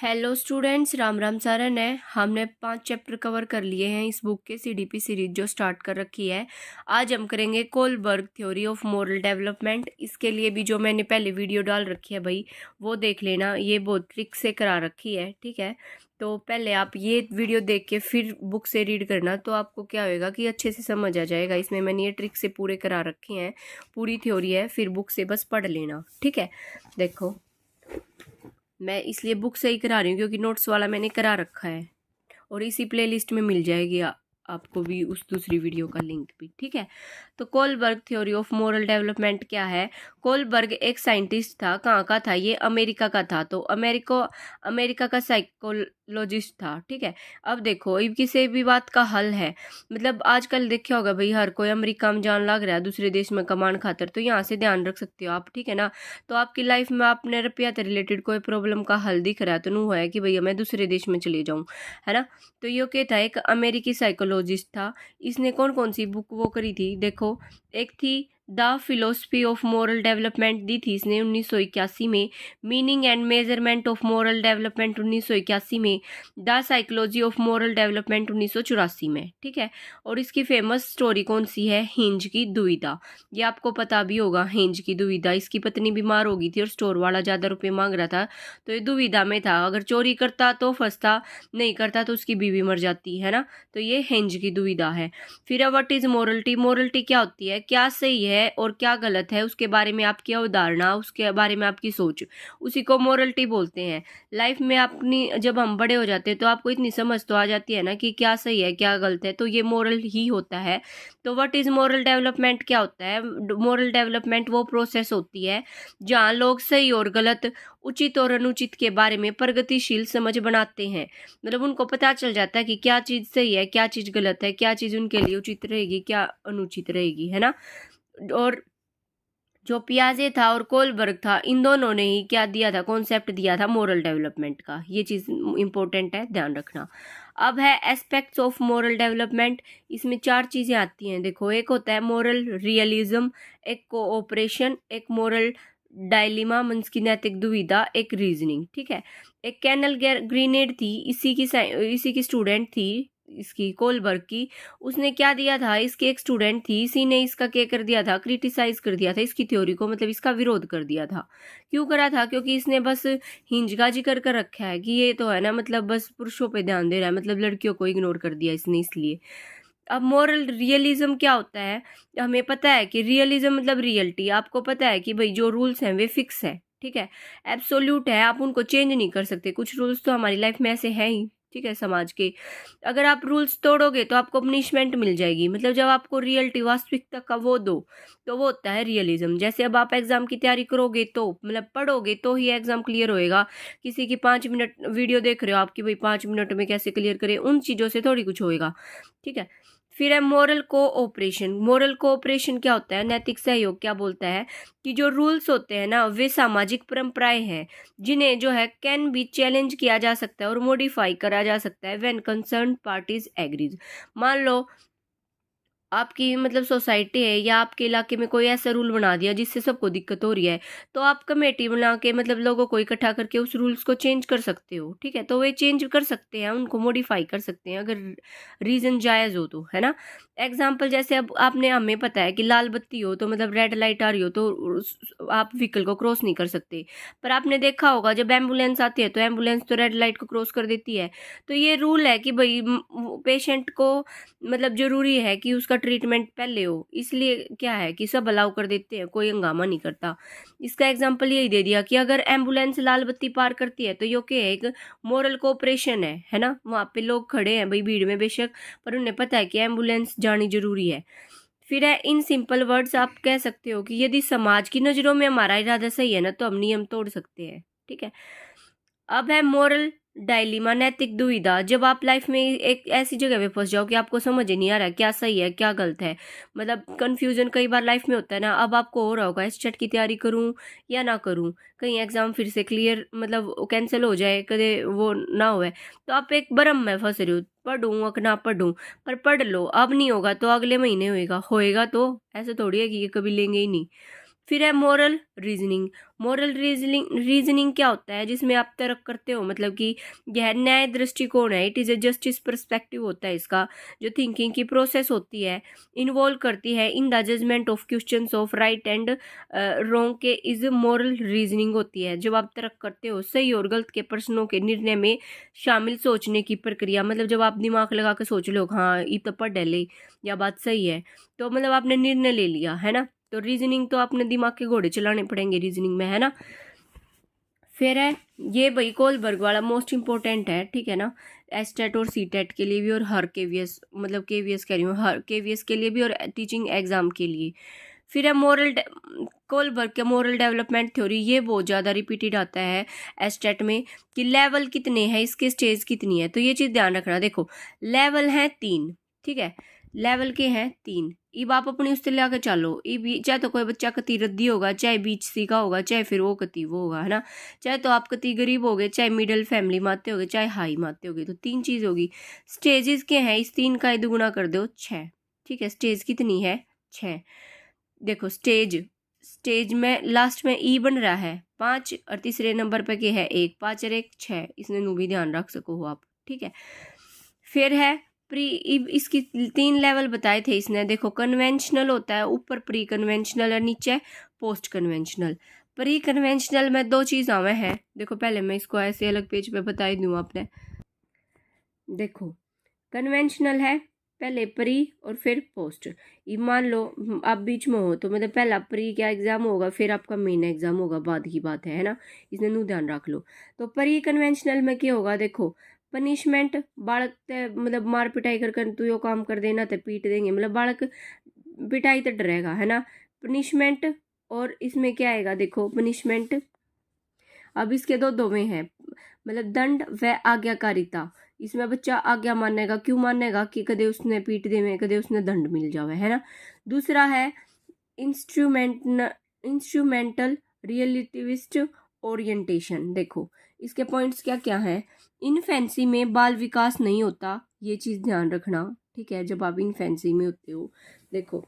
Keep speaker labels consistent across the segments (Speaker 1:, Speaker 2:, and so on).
Speaker 1: Hello students, Ram Ram Saran है। हमने 5 chapter cover कर लिए हैं इस बुक के सीडीपी सीरीज जो स्टार्ट कर रखी है। आज हम करेंगे Kohlberg theory of moral development. इसके लिए भी जो मैंने पहले वीडियो डाल रखी है भाई वो देख लेना, ये बहुत ट्रिक से करा रखी है, ठीक है। तो पहले आप ये वीडियो देख के फिर बुक से रीड करना, तो आपको क्या होएगा कि अच्छे से समझ आ जाएगा। इसमें मैंने ये ट्रिक से पूरे करा रखे हैं, पूरी थ्योरी है, फिर बुक से बस पढ़ लेना, ठीक है। देखो, मैं इसलिए बुक से ही करा रही हूँ क्योंकि नोट्स वाला मैंने करा रखा है और इसी प्लेलिस्ट में मिल जाएगी आपको भी उस दूसरी वीडियो का लिंक भी, ठीक है। तो Kohlberg theory of moral development क्या है। कोलबर्ग एक साइंटिस्ट था। कहाँ का था ये? अमेरिका का था। तो अमेरिका का साइकोलॉजिस्ट था, ठीक है। अब देखो, किसी भी बात का हल है, मतलब आजकल देखा होगा भाई, हर कोई अमेरिका में जान लग रहा है दूसरे देश में कमाने खातर, तो यहाँ से ध्यान रख सकते हो आप, ठीक है ना। तो आपकी लाइफ में आपने रुपया से रिलेटेड कोई प्रॉब्लम का हल दिख रहा है तो नू है कि भैया मैं दूसरे देश में चले जाऊँ, है ना। तो ये क्या था, एक अमेरिकी साइकोलॉजिस्ट था। इसने कौन कौन सी बुक वो करी थी, देखो। एक थी the philosophy of moral development, दी थी इसने 1981 में। Meaning and measurement of moral development 1981 में। The psychology of moral development 1984 में, ठीक है। और इसकी फेमस स्टोरी कौन सी है? हिंज की दुविधा। ये आपको पता भी होगा, हिंज की दुविधा। इसकी पत्नी बीमार हो गई थी और स्टोर वाला ज़्यादा रुपये मांग रहा था, तो ये दुविधा में था, अगर चोरी करता तो फंसता, नहीं करता तो उसकी बीवी मर जाती है ना। तो ये हिंज की दुविधा है। फिर व्हाट इज मोरलिटी। मोरलिटी क्या होती है, क्या सही है और क्या गलत है, उसके बारे में आपकी अवधारणा, उसके बारे में आपकी सोच, उसी को मोरलिटी बोलते हैं। लाइफ में अपनी जब हम बड़े हो जाते हैं तो आपको इतनी समझ तो आ जाती है ना कि क्या सही है क्या गलत है, तो ये मोरल ही होता है। तो व्हाट इज मोरल डेवलपमेंट क्या होता है? मोरल डेवलपमेंट वो प्रोसेस होती है जहाँ लोग सही और गलत, उचित और अनुचित के बारे में प्रगतिशील समझ बनाते हैं। मतलब उनको पता चल जाता है कि क्या चीज़ सही है, क्या चीज़ गलत है, क्या चीज़ उनके लिए उचित रहेगी, क्या अनुचित रहेगी, है ना। और जो पियाजे था और कोलबर्ग था, इन दोनों ने ही क्या दिया था, कॉन्सेप्ट दिया था मॉरल डेवलपमेंट का। ये चीज़ इंपॉर्टेंट है, ध्यान रखना। अब है एस्पेक्ट्स ऑफ मॉरल डेवलपमेंट। इसमें 4 चीज़ें आती हैं, देखो। एक होता है मॉरल रियलिज्म, एक कोऑपरेशन, एक मॉरल डायलिमा मीन्स की नैतिक दुविधा, एक रीजनिंग, ठीक है। एक कैनल ग्रीनेड थी, इसी की स्टूडेंट थी, इसकी कोलबर्ग की। उसने क्या दिया था, इसकी एक स्टूडेंट थी, इसी ने इसका क्या कर दिया था, क्रिटिसाइज कर दिया था इसकी थ्योरी को, मतलब इसका विरोध कर दिया था। क्यों करा था? क्योंकि इसने बस हिंज का जिक्र कर रखा है कि ये तो है ना, मतलब बस पुरुषों पे ध्यान दे रहा है, मतलब लड़कियों को इग्नोर कर दिया इसने, इसलिए। अब मॉरल रियलिज्म क्या होता है? हमें पता है कि रियलिज्म मतलब रियलिटी। आपको पता है कि भाई जो रूल्स हैं वे फिक्स है, ठीक है, एब्सोल्यूट है, आप उनको चेंज नहीं कर सकते। कुछ रूल्स तो हमारी लाइफ में ऐसे हैं ही, ठीक है, समाज के। अगर आप रूल्स तोड़ोगे तो आपको पनिशमेंट मिल जाएगी, मतलब जब आपको रियलिटी, वास्तविकता का वो दो, तो वो होता है रियलिज्म। जैसे अब आप एग्जाम की तैयारी करोगे तो, मतलब पढ़ोगे तो ही एग्जाम क्लियर होएगा। किसी की 5 मिनट वीडियो देख रहे हो आपकी, भाई 5 मिनट में कैसे क्लियर करें, उन चीज़ों से थोड़ी कुछ होएगा, ठीक है। फिर है मोरल कोऑपरेशन। मोरल कोऑपरेशन क्या होता है? नैतिक सहयोग क्या बोलता है कि जो रूल्स होते हैं ना, वे सामाजिक परंपराएं हैं जिन्हें जो है कैन बी चैलेंज किया जा सकता है और मॉडिफाई करा जा सकता है व्हेन कंसर्न पार्टीज एग्रीज। मान लो आपकी मतलब सोसाइटी है या आपके इलाके में कोई ऐसा रूल बना दिया जिससे सबको दिक्कत हो रही है, तो आप कमेटी बना के मतलब लोगों को इकट्ठा करके उस रूल्स को चेंज कर सकते हो, ठीक है। तो वे चेंज कर सकते हैं, उनको मॉडिफाई कर सकते हैं अगर रीजन जायज़ हो तो, है ना। एग्जाम्पल जैसे अब आपने, हमें पता है कि लाल बत्ती हो तो मतलब रेड लाइट आ रही हो तो आप व्हीकल को क्रॉस नहीं कर सकते, पर आपने देखा होगा जब एम्बुलेंस आती है तो एम्बुलेंस तो रेड लाइट को क्रॉस कर देती है। तो ये रूल है कि भाई पेशेंट को मतलब जरूरी है कि उसका ट्रीटमेंट पहले हो, इसलिए क्या है कि सब अलाउ कर देते हैं, कोई हंगामा नहीं करता। इसका एग्जांपल यही दे दिया कि अगर एम्बुलेंस लाल बत्ती पार करती है तो ये क्या है, एक मॉरल कोऑपरेशन है ना। वहाँ पे लोग खड़े हैं भाई भीड़ में बेशक, पर उन्हें पता है कि एम्बुलेंस जानी जरूरी है। फिर है इन सिंपल वर्ड्स, आप कह सकते हो कि यदि समाज की नज़रों में हमारा इरादा सही है ना तो हम नियम तोड़ सकते हैं, ठीक है। अब है मोरल डायलिमा, नैतिक दुविधा। जब आप लाइफ में एक ऐसी जगह पे फंस जाओ कि आपको समझ ही नहीं आ रहा क्या सही है क्या गलत है, मतलब कंफ्यूजन कई बार लाइफ में होता है ना। अब आपको हो रहा होगा इस चट की तैयारी करूं या ना करूं, कहीं एग्जाम फिर से क्लियर मतलब कैंसिल हो जाए, कदे वो ना हो, तो आप एक भ्रम में फंस रहे हो, पढ़ूं कि ना पढ़ूं। पर पढ़ लो, अब नहीं होगा तो अगले महीने होएगा, होएगा तो ऐसे थोड़ी है कि ये कभी लेंगे ही नहीं। फिर है मोरल रीजनिंग। मोरल रीजनिंग क्या होता है, जिसमें आप तर्क करते हो, मतलब कि यह न्याय दृष्टिकोण है। It is a justice perspective होता है इसका, जो थिंकिंग की प्रोसेस होती है, इन्वॉल्व करती है in the judgement of questions of right and wrong के इज मोरल रीजनिंग होती है। जब आप तर्क करते हो सही और गलत के प्रश्नों के निर्णय में शामिल सोचने की प्रक्रिया, मतलब जब आप दिमाग लगा के सोच लो हाँ ये तो पढ़ ले या बात सही है, तो मतलब आपने निर्णय ले लिया है ना। तो रीजनिंग तो अपने दिमाग के घोड़े चलाने पड़ेंगे रीजनिंग में, है ना। फिर है ये भाई कोलबर्ग वाला मोस्ट इंपॉर्टेंट है, ठीक है ना, एस्टेट और सीटेट के लिए भी और हर केवीएस, मतलब केवीएस कह रही हूँ, हर केवीएस के लिए भी और टीचिंग एग्जाम के लिए। फिर है कोलबर्ग के मोरल डेवलपमेंट थ्योरी, ये बहुत ज़्यादा रिपीटेड आता है एस्टेट में कि लेवल कितने हैं, इसके स्टेज कितनी है। तो ये चीज़ ध्यान रखना। देखो लेवल हैं 3, ठीक है, लेवल के हैं 3। अब आप अपनी उससे ले आकर चलो, चाहे तो कोई बच्चा कति रद्दी होगा, चाहे बीच सी का होगा, चाहे फिर वो कति वो होगा, है ना। चाहे तो आप कति गरीब होगे, चाहे मिडिल फैमिली में आते होगे, चाहे हाई में आते होगे। तो 3 चीज़ होगी। स्टेजेस के हैं, इस 3 का दुगुना कर दो 6, ठीक है। स्टेज कितनी है 6। देखो स्टेज में लास्ट में ई बन रहा है 5 और तीसरे नंबर पे के है 1, 5 और 1 6, इसने नु भी ध्यान रख सको हो आप, ठीक है। फिर है प्री, इसकी 3 लेवल बताए थे इसने। देखो कन्वेंशनल होता है ऊपर, प्री कन्वेंशनल और नीचे पोस्ट कन्वेंशनल। प्री कन्वेंशनल में 2 चीज़ आवे हैं। देखो पहले मैं इसको ऐसे अलग पेज पे बता ही दूँ आपने। देखो कन्वेंशनल है पहले प्री और फिर पोस्ट। ये मान लो आप बीच में हो तो मतलब पहला प्री का एग्जाम होगा, फिर आपका मेन एग्जाम होगा, बाद की बात है ना। इसने नू ध्यान रख लो। तो प्री कन्वेंशनल में क्या होगा, देखो पनिशमेंट, बालक मतलब मार पिटाई कर तू यो काम कर देना तो पीट देंगे, मतलब बालक पिटाई तो डरेगा, है ना। पनिशमेंट, और इसमें क्या आएगा, देखो पनिशमेंट अब इसके दो में है, मतलब दंड व आज्ञाकारिता। इसमें बच्चा आज्ञा मानेगा, क्यों मानेगा कि कदे उसने पीट दे में, कदे उसने दंड मिल जावे, है ना। दूसरा है इंस्ट्रूमेंटल रियलिटिविस्ट ओरिएंटेशन। देखो इसके पॉइंट्स क्या क्या है। इनफेंसी में बाल विकास नहीं होता, ये चीज़ ध्यान रखना, ठीक है, जब आप इनफेंसी में होते हो। देखो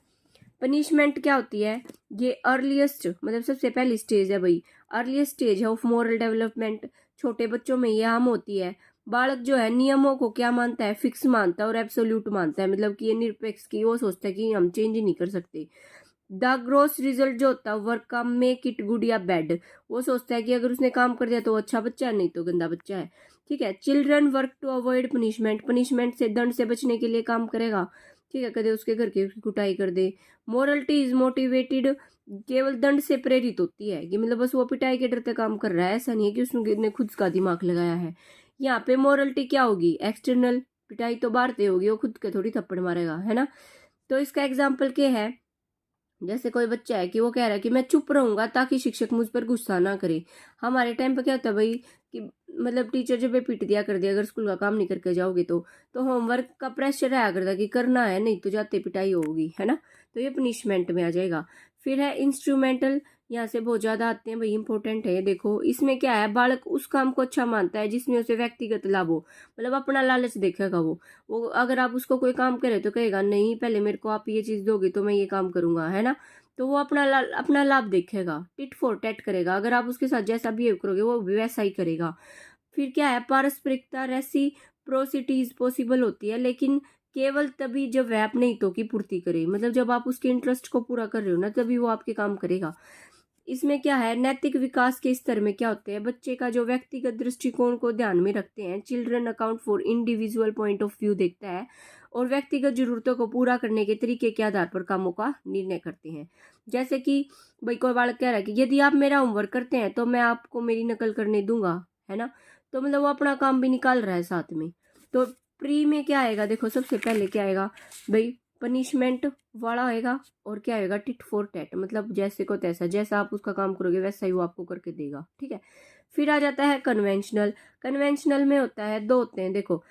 Speaker 1: पनिशमेंट क्या होती है, ये अर्लीस्ट मतलब सबसे पहली स्टेज है भाई, अर्लीस्ट स्टेज है ऑफ मोरल डेवलपमेंट। छोटे बच्चों में ये आम होती है। बालक जो है नियमों को क्या मानता है, फिक्स मानता है और एब्सोल्यूट मानता है, मतलब कि ये निरपेक्ष की, वो सोचता है कि हम चेंज नहीं कर सकते। द ग्रोस रिजल्ट जो होता है वर्क का मेक इट गुड या बैड, वो सोचता है कि अगर उसने काम कर दिया तो अच्छा बच्चा है, नहीं तो गंदा बच्चा है, ठीक है। Children work to avoid punishment, punishment से दंड से बचने के लिए काम करेगा, ठीक है, कदे उसके घर की कुटाई कर दे। मोरलिटी इज मोटिवेटेड, केवल दंड से प्रेरित होती है कि मतलब बस वो पिटाई के डरते काम कर रहा है, ऐसा नहीं है कि उसने खुद का दिमाग लगाया है। यहाँ पे मोरलिटी क्या होगी, एक्सटर्नल, पिटाई तो बाहर से होगी, वो खुद के थोड़ी थप्पड़ मारेगा, है ना। तो इसका एग्जाम्पल क्या है, जैसे कोई बच्चा है कि वो कह रहा है कि मैं चुप रहूंगा ताकि शिक्षक मुझ पर गुस्सा ना करे। हमारे टाइम पे क्या होता है भाई कि मतलब टीचर जब पीट दिया कर दिया अगर स्कूल का काम नहीं करके जाओगे तो होमवर्क का प्रेशर आया करता कि करना है, नहीं तो जाते पिटाई होगी, है ना। तो ये पनिशमेंट में आ जाएगा। फिर है इंस्ट्रूमेंटल, यहाँ से बहुत ज्यादा आते हैं भाई, इंपॉर्टेंट है। देखो इसमें क्या है, बालक उस काम को अच्छा मानता है जिसमें उसे व्यक्तिगत लाभ हो, मतलब अपना लालच देखेगा वो अगर आप उसको कोई काम करे तो कहेगा नहीं पहले मेरे को आप ये चीज दोगे तो मैं ये काम करूंगा, है ना। तो वो अपना लाभ देखेगा, टिट फॉर टैट करेगा। अगर आप उसके साथ जैसा बिहेव करोगे वो भी वैसा ही करेगा। फिर क्या है, पारस्परिकता, रेसिप्रोसिटीज पॉसिबल होती है लेकिन केवल तभी जब वह अपने हितों की पूर्ति करे, मतलब जब आप उसके इंटरेस्ट को पूरा कर रहे हो ना तभी वो आपके काम करेगा। इसमें क्या है, नैतिक विकास के स्तर में क्या होते हैं, बच्चे का जो व्यक्तिगत दृष्टिकोण को ध्यान में रखते हैं। Children account for individual point of view देखता है और व्यक्तिगत जरूरतों को पूरा करने के तरीके के आधार पर कामों का निर्णय करते हैं। जैसे कि भाई कोई बालक कह रहा है कि यदि आप मेरा होमवर्क करते हैं तो मैं आपको मेरी नकल करने दूंगा, है ना। तो मतलब वो अपना काम भी निकाल रहा है साथ में। तो प्री में क्या आएगा, देखो सबसे पहले क्या आएगा भाई, पनिशमेंट वाला आएगा और क्या आएगा, टिट फॉर टैट, मतलब जैसे को तैसा, जैसा आप उसका काम करोगे वैसा ही वो आपको करके देगा, ठीक है। फिर आ जाता है कन्वेंशनल। कन्वेंशनल में होता है 2 होते हैं, देखो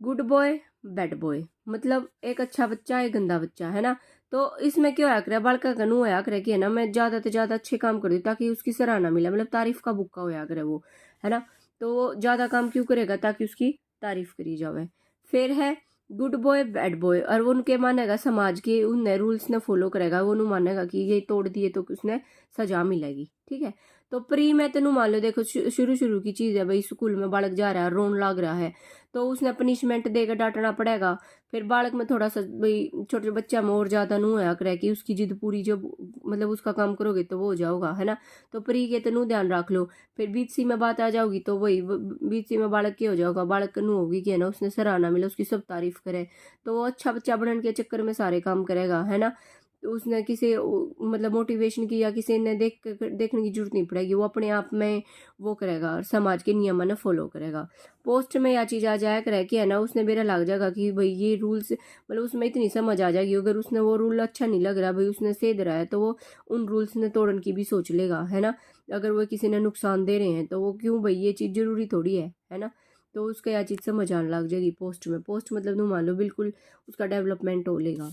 Speaker 1: गुड बॉय बैड बॉय, मतलब एक अच्छा बच्चा एक गंदा बच्चा, है ना। तो इसमें क्या होया करे, बालका कनू होया करे कि है ना मैं ज्यादा से ज्यादा अच्छे काम कर दूं ताकि उसकी सराहना मिले, मतलब तारीफ का बुक्का होया करे वो, है ना। तो वो ज्यादा काम क्यों करेगा, ताकि उसकी तारीफ करी जावे। फिर है गुड बॉय बैड बॉय, और वो उनके मानेगा समाज के उन रूल्स ने फॉलो करेगा, वो मानेगा कि ये तोड़ दिए तो उसने सजा मिलेगी। ठीक है, तो प्री में तेन मान लो, देखो शुरू शुरू की चीज है भाई, स्कूल में बालक जा रहा है, रोन लग रहा है, तो उसने पनिशमेंट देकर डांटना पड़ेगा। फिर बालक में थोड़ा सा भाई, छोटे बच्चा में और ज्यादा नू होया करे कि उसकी जिद पूरी, जब मतलब उसका काम करोगे तो वो हो जाओगा, है ना। तो प्री के तेनू ध्यान रख लो। फिर बीच सी में बात आ जाओगी तो वही बीच सी में बालक के हो जाओगा, बालक नू होगी कि है ना उसने सराहना मिले, उसकी सब तारीफ करे, तो वो अच्छा बच्चा बनने के चक्कर में सारे काम करेगा, है ना। तो उसने किसी मतलब मोटिवेशन की या किसी ने देखने की जरूरत नहीं पड़ेगी, वो अपने आप में वो करेगा और समाज के नियमों ने फॉलो करेगा। पोस्ट में यह चीज आ जाया करे कि है ना, उसने मेरा लग जाएगा कि भाई ये रूल्स, मतलब उसमें इतनी समझ आ जाएगी, अगर उसने वो रूल अच्छा नहीं लग रहा भाई, उसने सेध रहा है, तो वो उन रूल्स ने तोड़ने की भी सोच लेगा, है ना। अगर वो किसी ने नुकसान दे रहे हैं तो वो क्यों भाई, ये चीज जरूरी थोड़ी है ना। तो उसका यह चीज समझ आने लग जाएगी पोस्ट में। पोस्ट मतलब तुम मान लो बिल्कुल उसका डेवलपमेंट हो लेगा।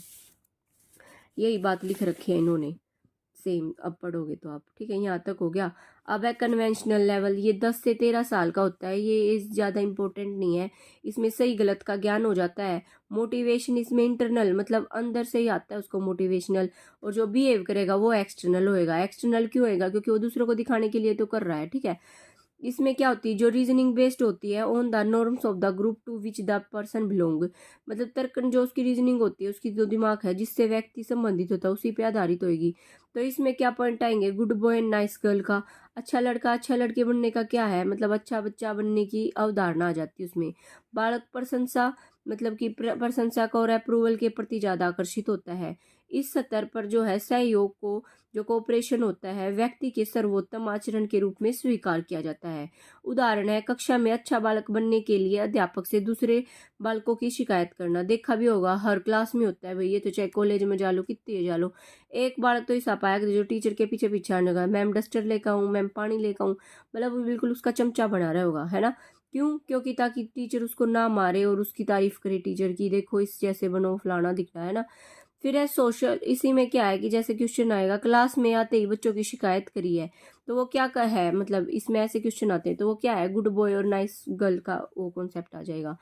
Speaker 1: यही बात लिख रखी है इन्होंने, सेम अब पढ़ोगे तो आप। ठीक है, यहाँ तक हो गया। अब है कन्वेंशनल लेवल, ये 10 से 13 साल का होता है, ये एज ज़्यादा इंपॉर्टेंट नहीं है, इसमें सही गलत का ज्ञान हो जाता है। मोटिवेशन इसमें इंटरनल, मतलब अंदर से ही आता है उसको मोटिवेशनल, और जो बिहेव करेगा वो एक्सटर्नल होएगा। एक्सटर्नल क्यों होएगा, क्योंकि वो दूसरों को दिखाने के लिए तो कर रहा है। ठीक है, इसमें क्या होती है, जो रीजनिंग बेस्ड होती है on the norms of the group to which the person belong, मतलब तर्कन जो उसकी रीजनिंग होती है, उसकी जो दिमाग है जिससे व्यक्ति संबंधित होता है उसी पे आधारित होगी। तो इसमें क्या पॉइंट आएंगे, good boy and nice girl का, अच्छा लड़का अच्छा लड़के बनने का क्या है, मतलब अच्छा बच्चा बनने की अवधारणा आ जाती है उसमें। बालक प्रशंसा, मतलब कि प्रशंसा का और अप्रूवल के प्रति ज्यादा आकर्षित होता है। इस स्तर पर जो है सहयोग को, जो कोऑपरेशन होता है, व्यक्ति के सर्वोत्तम आचरण के रूप में स्वीकार किया जाता है। उदाहरण है, कक्षा में अच्छा बालक बनने के लिए अध्यापक से दूसरे बालकों की शिकायत करना। देखा भी होगा हर क्लास में होता है भाई, ये तो चाहे कॉलेज में जा लो कितने जा लो, एक बालक तो ऐसा पाया कि जो टीचर के पीछे पीछे आने लगा, मैम डस्टर लेकर आऊँ, मैम पानी लेकर आऊँ, मतलब वो बिल्कुल उसका चमचा बना रहा होगा, है ना। क्यों, क्योंकि ताकि टीचर उसको ना मारे और उसकी तारीफ करे टीचर की, देखो इस जैसे बनो, फलाना दिख रहा है ना। फिर है सोशल, इसी में क्या है कि जैसे क्वेश्चन आएगा, क्लास में आते ही बच्चों की शिकायत करी है, तो वो क्या है, मतलब इसमें ऐसे क्वेश्चन आते हैं तो वो क्या है, गुड बॉय और नाइस गर्ल का वो कॉन्सेप्ट आ जाएगा।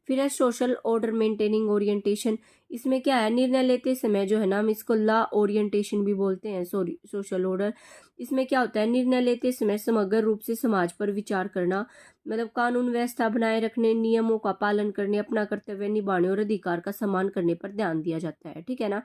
Speaker 1: फिर है सोशल ऑर्डर मेंटेनिंग ओरिएंटेशन, इसमें क्या है, निर्णय लेते समय जो है ना, हम इसको लॉ ओरिएंटेशन भी बोलते हैं, सॉरी सोशल ऑर्डर। इसमें क्या होता है, निर्णय लेते समय समग्र रूप से समाज पर विचार करना, मतलब कानून व्यवस्था बनाए रखने, नियमों का पालन करने, अपना कर्तव्य निभाने और अधिकार का सम्मान करने पर ध्यान दिया जाता है। ठीक है ना।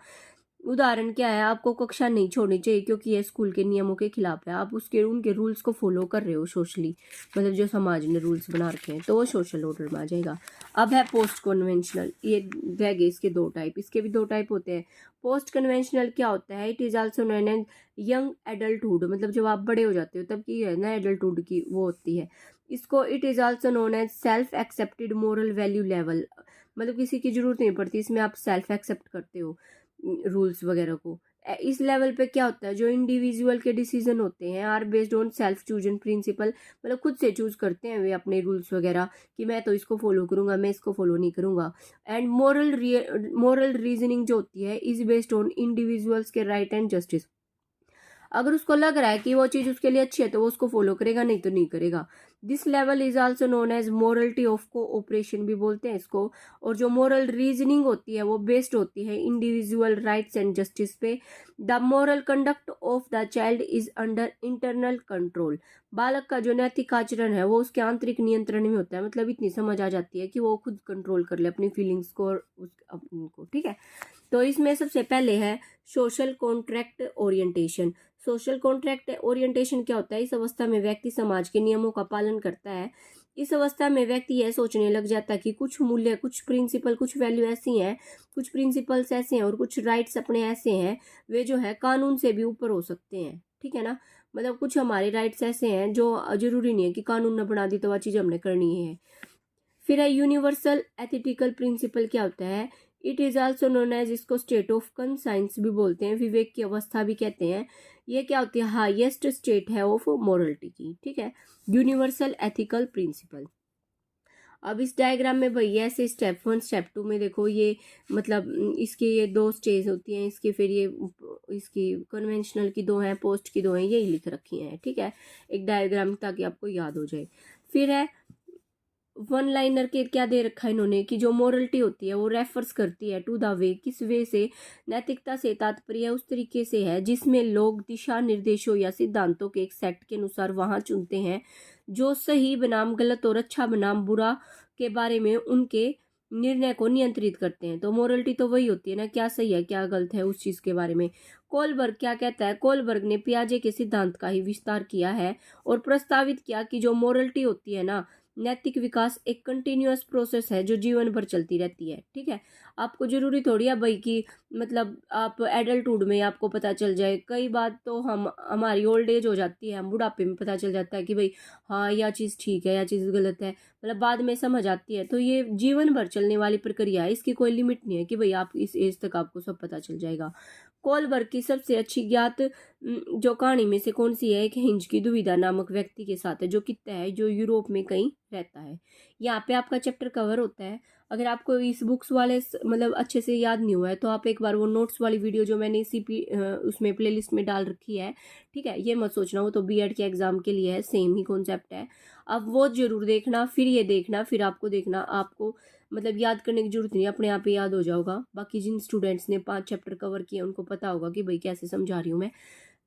Speaker 1: उदाहरण क्या है, आपको कक्षा नहीं छोड़नी चाहिए क्योंकि यह स्कूल के नियमों के खिलाफ है, आप उसके उनके रूल्स को फॉलो कर रहे हो सोशली, मतलब जो समाज ने रूल्स बना रखे हैं, तो वो सोशल ऑर्डर में आ जाएगा। अब है पोस्ट कन्वेंशनल, ये रह गए इसके दो टाइप, इसके भी दो टाइप होते हैं। पोस्ट कन्वेंशनल क्या होता है, it is also known as young adulthood, मतलब जब आप बड़े हो जाते हो तब की है ना एडल्टहुड की वो होती है। इसको it is also known as self accepted moral value level, मतलब किसी की जरूरत नहीं पड़ती, इसमें आप सेल्फ एक्सेप्ट करते हो रूल्स वगैरह को। इस लेवल पे क्या होता है, जो इंडिविजुअल के डिसीजन होते हैं are based on self chosen principle, मतलब खुद से चूज करते हैं वे अपने रूल्स वगैरह कि मैं तो इसको फॉलो करूंगा, मैं इसको फॉलो नहीं करूंगा। एंड मोरल रीजनिंग जो होती है इज बेस्ड ऑन इंडिविजुअल्स के राइट एंड जस्टिस, अगर उसको लग रहा है कि वो चीज उसके लिए अच्छी है तो वो उसको फॉलो करेगा, नहीं तो नहीं करेगा। This level is also known as morality of cooperation भी बोलते हैं इसको। और जो मोरल रीजनिंग होती है वो बेस्ड होती है इंडिविजुअल राइट्स एंड जस्टिस पे। The moral conduct of the child is under internal control, बालक का जो नैतिक आचरण है वो उसके आंतरिक नियंत्रण में होता है, मतलब इतनी समझ आ जाती है कि वो खुद कंट्रोल कर ले अपनी फीलिंग्स को और अपने को। ठीक है, तो इसमें सबसे पहले है social contract orientation. Social contract orientation क्या होता है, इस अवस्था में व्यक्ति समाज के नियमों का पालन करता है। इस अवस्था में व्यक्ति यह सोचने लग जाता है कि कुछ मूल्य, कुछ प्रिंसिपल, कुछ वैल्यू ऐसी हैं, कुछ प्रिंसिपल्स ऐसे हैं और कुछ राइट्स अपने ऐसे हैं, वे जो है कानून से भी ऊपर हो सकते हैं। ठीक है ना, मतलब कुछ हमारे राइट्स ऐसे हैं जो जरूरी नहीं है कि कानून ने बना दी तो वह चीज हमने करनी है। फिर है यूनिवर्सल एथिकल प्रिंसिपल, क्या होता है, it is also known as, इसको स्टेट ऑफ कंसाइंस भी बोलते हैं, विवेक की अवस्था भी कहते हैं। ये क्या होती है, हाईएस्ट स्टेट है ऑफ मोरलिटी की। ठीक है, यूनिवर्सल एथिकल प्रिंसिपल। अब इस डायग्राम में भैया ऐसे स्टेप 1 स्टेप 2 में देखो, ये मतलब इसके ये दो स्टेज होती हैं इसके, फिर ये इसकी कन्वेंशनल की दो हैं, पोस्ट की दो हैं, यही लिख रखी हैं। ठीक है, एक डायग्राम ताकि आपको याद हो जाए। फिर है वन लाइनर के क्या दे रखा है इन्होंने कि जो मोरलिटी होती है वो रेफर्स करती है टू द वे, किस वे से नैतिकता से तात्पर्य उस तरीके से है जिसमें लोग दिशा निर्देशों या सिद्धांतों के एक सेट के अनुसार वहां चुनते हैं जो सही बनाम गलत और अच्छा बनाम बुरा के बारे में उनके निर्णय को नियंत्रित करते हैं। तो मोरलिटी तो वही होती है ना, क्या सही है क्या गलत है उस चीज के बारे में। कोलबर्ग क्या कहता है, कोलबर्ग ने पियाजे के सिद्धांत का ही विस्तार किया है और प्रस्तावित किया कि जो मोरलिटी होती है ना, नैतिक विकास एक कंटिन्यूअस प्रोसेस है जो जीवन भर चलती रहती है। ठीक है, आपको जरूरी थोड़ी है भाई कि मतलब आप एडल्टहुड में आपको पता चल जाए। कई बात तो हम हमारी ओल्ड एज हो जाती है, हम बुढ़ापे में पता चल जाता है कि भाई हाँ यह चीज़ ठीक है या चीज़ गलत है, मतलब बाद में समझ आती है। तो ये जीवन भर चलने वाली प्रक्रिया है, इसकी कोई लिमिट नहीं है कि भाई आप इस एज तक आपको सब पता चल जाएगा। कोलबर्ग की सबसे अच्छी ज्ञात जो कहानी में से कौन सी है, एक हिंज की दुविधा नामक व्यक्ति के साथ है जो कितना है जो यूरोप में कहीं रहता है। यहाँ पे आपका चैप्टर कवर होता है। अगर आपको इस बुक्स वाले मतलब अच्छे से याद नहीं हुआ है तो आप एक बार वो नोट्स वाली वीडियो जो मैंने उसमें प्लेलिस्ट में डाल रखी है, ठीक है, ये मत सोचना वो तो बीएड के एग्जाम के लिए है, सेम ही कॉन्सेप्ट है। अब वो जरूर देखना, फिर ये देखना, फिर आपको देखना, आपको मतलब याद करने की जरूरत नहीं, अपने आप ही याद हो जाओगा। बाकी जिन स्टूडेंट्स ने 5 चैप्टर कवर किए उनको पता होगा कि भाई कैसे समझा रही हूँ मैं।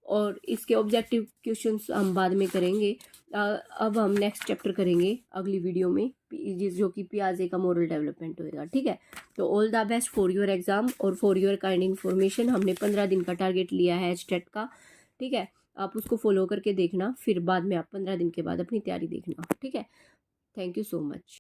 Speaker 1: और इसके ऑब्जेक्टिव क्वेश्चंस हम बाद में करेंगे। अब हम नेक्स्ट चैप्टर करेंगे अगली वीडियो में, जो कि पियाजे का मोरल डेवलपमेंट होएगा। ठीक है, तो all the best for your exam और फॉर योर काइंड इन्फॉर्मेशन। हमने 15 दिन का टारगेट लिया है एचटेट का। ठीक है, आप उसको फॉलो करके देखना, फिर बाद में आप 15 दिन के बाद अपनी तैयारी देखना। ठीक है, थैंक यू सो मच।